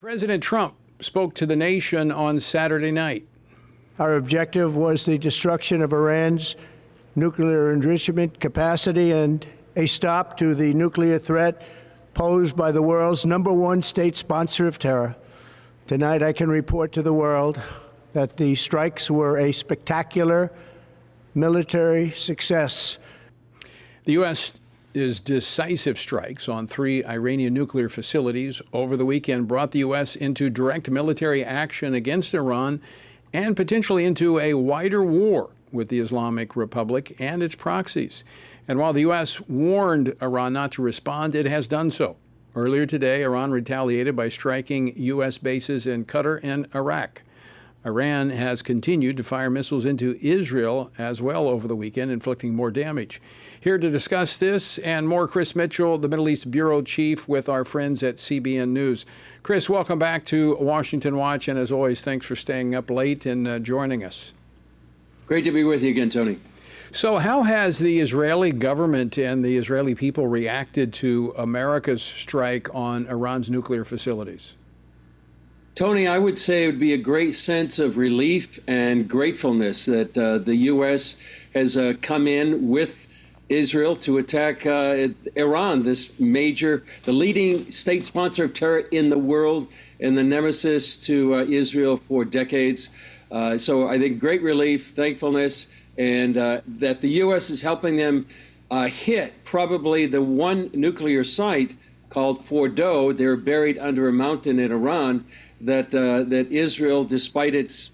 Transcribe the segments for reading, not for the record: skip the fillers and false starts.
President Trump spoke to the nation on Saturday night. Our objective was the destruction of Iran's nuclear enrichment capacity and a stop to the nuclear threat posed by the world's #1 state sponsor of terror. Tonight, I can report to the world that the strikes were a spectacular military success. The U.S.'s decisive strikes on 3 Iranian nuclear facilities over the weekend brought the U.S. into direct military action against Iran and potentially into a wider war with the Islamic Republic and its proxies. And while the U.S. warned Iran not to respond, it has done so. Earlier today, Iran retaliated by striking U.S. bases in Qatar and Iraq. Iran has continued to fire missiles into Israel as well over the weekend, inflicting more damage. Here to discuss this and more, Chris Mitchell, the Middle East Bureau Chief with our friends at CBN News. Chris, welcome back to Washington Watch, and as always, thanks for staying up late and joining us. Great to be with you again, Tony. So how has the Israeli government and the Israeli people reacted to America's strike on Iran's nuclear facilities? Tony, I would say it would be a great sense of relief and gratefulness that the U.S. has come in with Israel to attack Iran, the leading state sponsor of terror in the world and the nemesis to Israel for decades. So I think great relief, thankfulness, and that the U.S. is helping them hit probably the one nuclear site called Fordow. They're buried under a mountain in Iran that Israel, despite its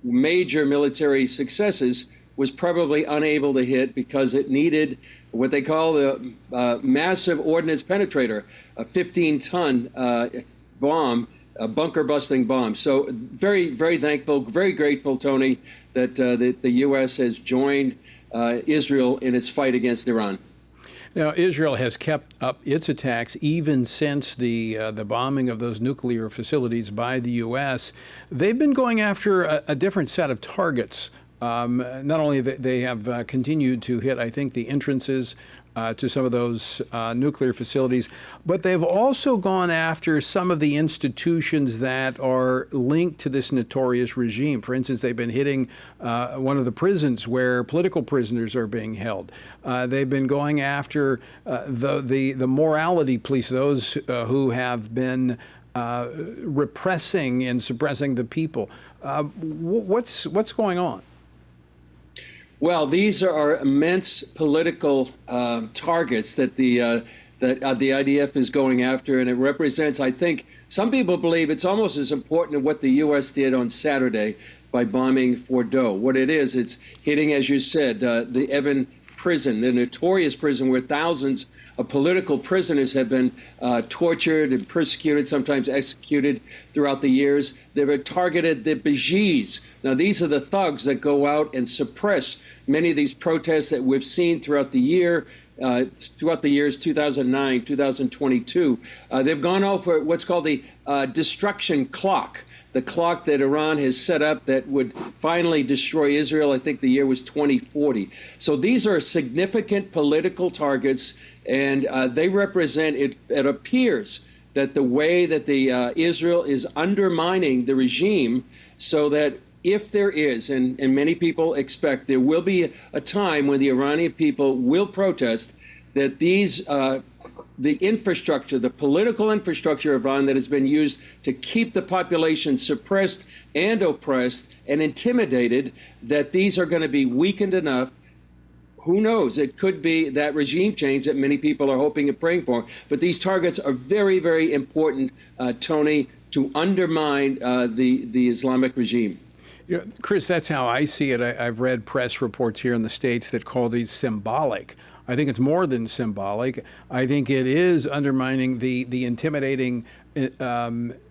major military successes, was probably unable to hit because it needed what they call the massive ordnance penetrator, a 15-ton bomb, a bunker-busting bomb. So very, very thankful, very grateful, Tony, that the U.S. has joined Israel in its fight against Iran. Now, Israel has kept up its attacks even since the bombing of those nuclear facilities by the U.S. They've been going after a different set of targets. Not only they have continued to hit, I think, the entrances to some of those nuclear facilities, but they've also gone after some of the institutions that are linked to this notorious regime. For instance, they've been hitting one of the prisons where political prisoners are being held. They've been going after the morality police, those who have been repressing and suppressing the people. What's going on? Well, these are immense political targets that the IDF is going after, and it represents, I think, some people believe it's almost as important as what the U.S. did on Saturday by bombing Fordow. What it is, it's hitting, as you said, the Evin prison, the notorious prison where thousands of political prisoners have been tortured and persecuted, sometimes executed throughout the years. They've targeted the Bajis. Now, these are the thugs that go out and suppress many of these protests that we've seen throughout the year, throughout the years 2009, 2022. They've gone over what's called the destruction clock, the clock that Iran has set up that would finally destroy Israel. I think the year was 2040. So these are significant political targets, and they represent, it appears that the way that Israel is undermining the regime, so that if there is, and many people expect there will be a time when the Iranian people will protest, that these the infrastructure, the political infrastructure of Iran that has been used to keep the population suppressed and oppressed and intimidated, that these are going to be weakened enough. Who knows? It could be that regime change that many people are hoping and praying for. But these targets are very, very important, Tony, to undermine the Islamic regime. You know, Chris, that's how I see it. I've read press reports here in the States that call these symbolic. I think it's more than symbolic. I think it is undermining the intimidating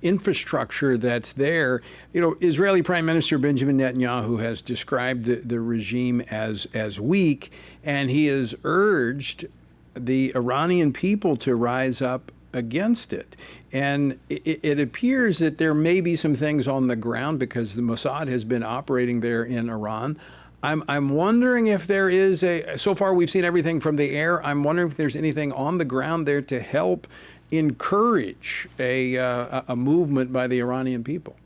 infrastructure that's there. You know, Israeli Prime Minister Benjamin Netanyahu has described the regime as weak, and he has urged the Iranian people to rise up against it. And it appears that there may be some things on the ground because the Mossad has been operating there in Iran. I'm wondering if there is so far we've seen everything from the air. I'm wondering if there's anything on the ground there to help encourage a movement by the Iranian people?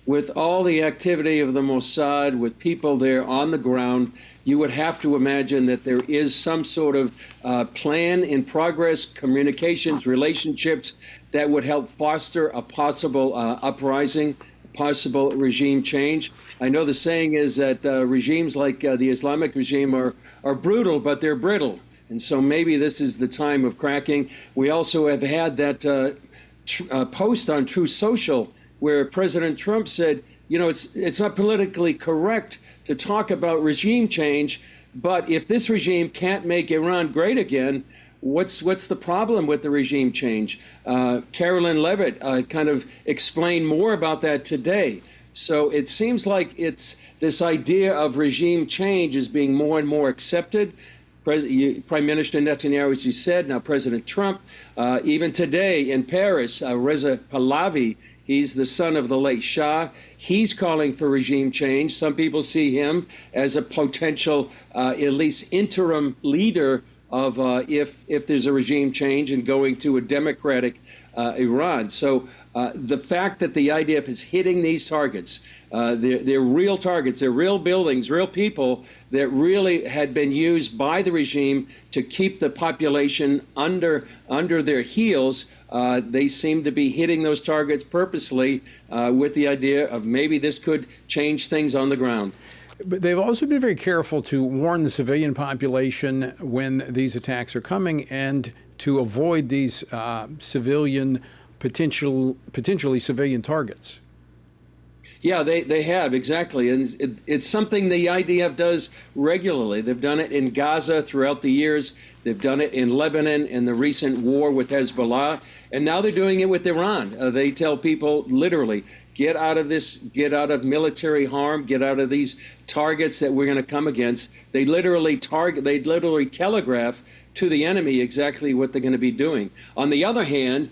With all the activity of the Mossad, with people there on the ground, you would have to imagine that there is some sort of plan in progress, communications, relationships that would help foster a possible uprising, possible regime change. I know the saying is that regimes like the Islamic regime are brutal, but they're brittle. And so maybe this is the time of cracking. We also have had that post on Truth Social where President Trump said, you know, it's not politically correct to talk about regime change, but if this regime can't make Iran great again, what's the problem with the regime change? Carolyn Levitt kind of explained more about that today. So it seems like it's this idea of regime change is being more and more accepted. Prime Minister Netanyahu, as you said, now President Trump, even today in Paris, Reza Pahlavi, he's the son of the late Shah. He's calling for regime change. Some people see him as a potential, at least interim leader of if there's a regime change and going to a democratic Iran. So the fact that the IDF is hitting these targets, they're real targets, they're real buildings, real people that really had been used by the regime to keep the population under their heels. They seem to be hitting those targets purposely with the idea of maybe this could change things on the ground. But they've also been very careful to warn the civilian population when these attacks are coming and to avoid these potentially civilian targets. Yeah, they have, exactly. And it's something the IDF does regularly. They've done it in Gaza throughout the years. They've done it in Lebanon in the recent war with Hezbollah. And now they're doing it with Iran. They tell people literally, get out of this, get out of military harm, get out of these targets that we're going to come against. They literally telegraph to the enemy exactly what they're going to be doing. On the other hand,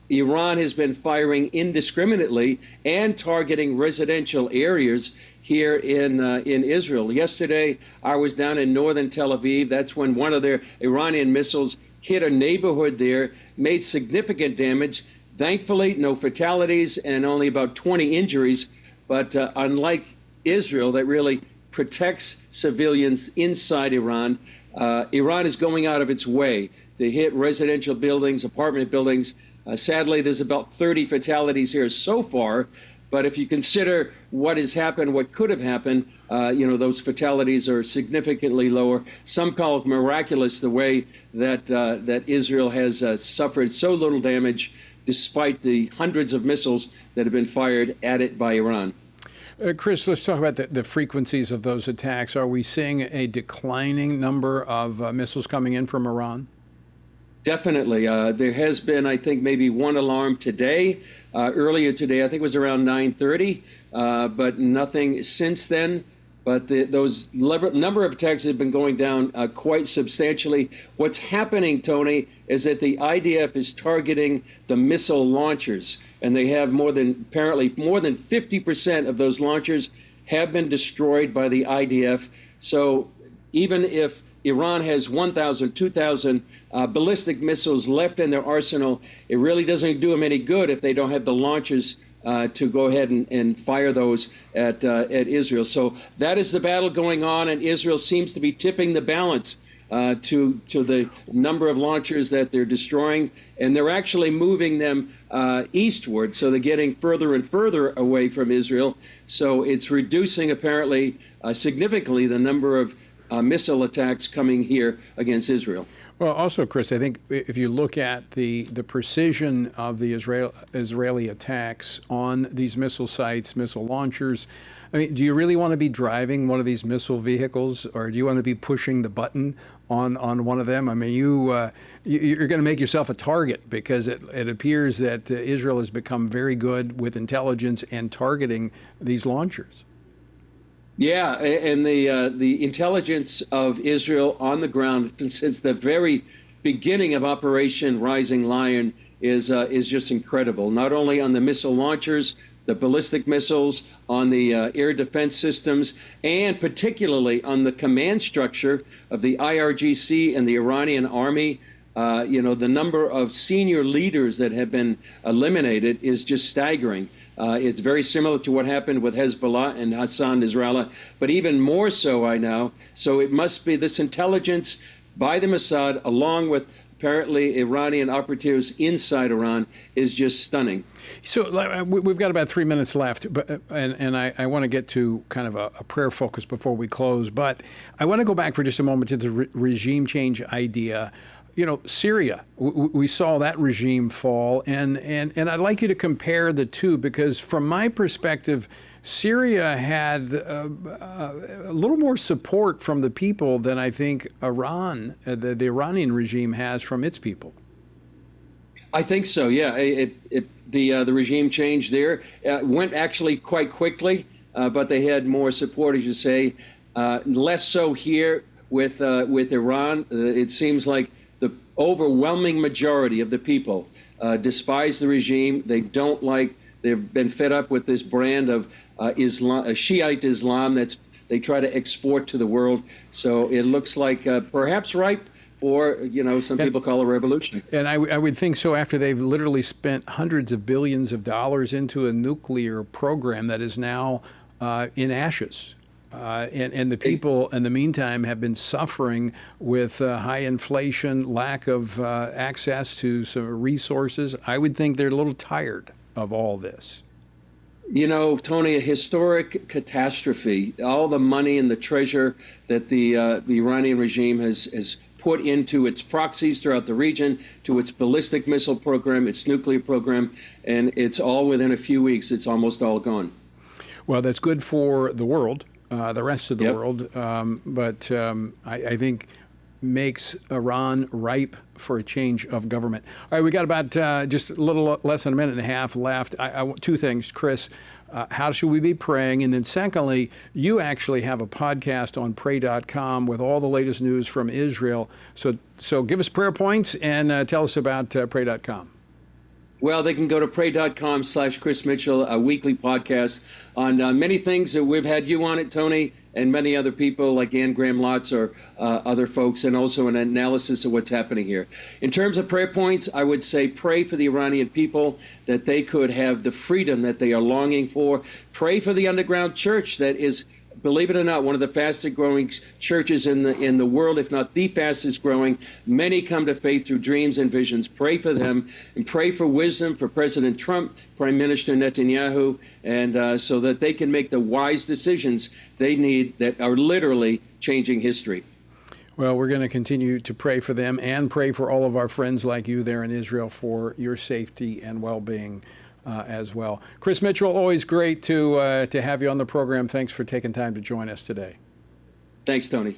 Iran has been firing indiscriminately and targeting residential areas here in Israel. Yesterday, I was down in northern Tel Aviv. That's when one of their Iranian missiles hit a neighborhood there, made significant damage. Thankfully, no fatalities and only about 20 injuries. But unlike Israel, that really protects civilians inside Iran, Iran is going out of its way to hit residential buildings, apartment buildings. Sadly, there's about 30 fatalities here so far. But if you consider what has happened, what could have happened, those fatalities are significantly lower. Some call it miraculous the way that Israel has suffered so little damage despite the hundreds of missiles that have been fired at it by Iran. Chris, let's talk about the frequencies of those attacks. Are we seeing a declining number of missiles coming in from Iran? Definitely. There has been, I think, maybe one alarm today. Earlier today, I think it was around 9:30, but nothing since then. But those number of attacks have been going down quite substantially. What's happening, Tony, is that the IDF is targeting the missile launchers, and they have apparently more than 50% of those launchers have been destroyed by the IDF. So even if Iran has 1,000, 2,000 ballistic missiles left in their arsenal, it really doesn't do them any good if they don't have the launchers to go ahead and fire those at Israel. So that is the battle going on, and Israel seems to be tipping the balance to the number of launchers that they're destroying, and they're actually moving them eastward, so they're getting further and further away from Israel. So it's reducing, apparently, significantly the number of missile attacks coming here against Israel. Well, also, Chris, I think if you look at the precision of the Israeli attacks on these missile sites, missile launchers, I mean, do you really want to be driving one of these missile vehicles, or do you want to be pushing the button on one of them? I mean, you're going to make yourself a target, because it appears that Israel has become very good with intelligence and targeting these launchers. Yeah, and the intelligence of Israel on the ground since the very beginning of Operation Rising Lion is just incredible. Not only on the missile launchers, the ballistic missiles, on the air defense systems, and particularly on the command structure of the IRGC and the Iranian army. The number of senior leaders that have been eliminated is just staggering. It's very similar to what happened with Hezbollah and Hassan Nasrallah, but even more so, I know. So it must be this intelligence by the Mossad, along with apparently Iranian operatives inside Iran, is just stunning. So we've got about 3 minutes left, but I want to get to kind of a prayer focus before we close. But I want to go back for just a moment to the regime change idea. Syria, we saw that regime fall, and I'd like you to compare the two, because from my perspective, Syria had a little more support from the people than I think Iran, the Iranian regime, has from its people. I think so, yeah. The regime change there went actually quite quickly, but they had more support, as you say. Less so here with Iran. It seems like the overwhelming majority of the people despise the regime. They don't like. They've been fed up with this brand of Islam, Shiite Islam that's they try to export to the world. So it looks like perhaps ripe for, some people call a revolution. And I would think so, after they've literally spent hundreds of billions of dollars into a nuclear program that is now in ashes. And the people, in the meantime, have been suffering with high inflation, lack of access to some resources. I would think they're a little tired of all this. Tony, a historic catastrophe. All the money and the treasure that the Iranian regime has put into its proxies throughout the region, to its ballistic missile program, its nuclear program, and it's all within a few weeks. It's almost all gone. Well, that's good for the world, the rest of the Yep. world, but I think makes Iran ripe for a change of government. All right, we got about just a little less than a minute and a half left. Two things, Chris. How should we be praying? And then secondly, you actually have a podcast on pray.com with all the latest news from Israel. So give us prayer points and tell us about pray.com. Well, they can go to pray.com/Chris Mitchell, a weekly podcast on many things that we've had you on it, Tony, and many other people like Ann Graham Lotz or other folks, and also an analysis of what's happening here. In terms of prayer points, I would say pray for the Iranian people, that they could have the freedom that they are longing for. Pray for the underground church that is, believe it or not, one of the fastest growing churches in the world, if not the fastest growing. Many come to faith through dreams and visions. Pray for them, and pray for wisdom for President Trump, Prime Minister Netanyahu, and so that they can make the wise decisions they need that are literally changing history. Well, we're going to continue to pray for them and pray for all of our friends like you there in Israel for your safety and well-being as well. Chris Mitchell, always great to have you on the program. Thanks for taking time to join us today. Thanks, Tony.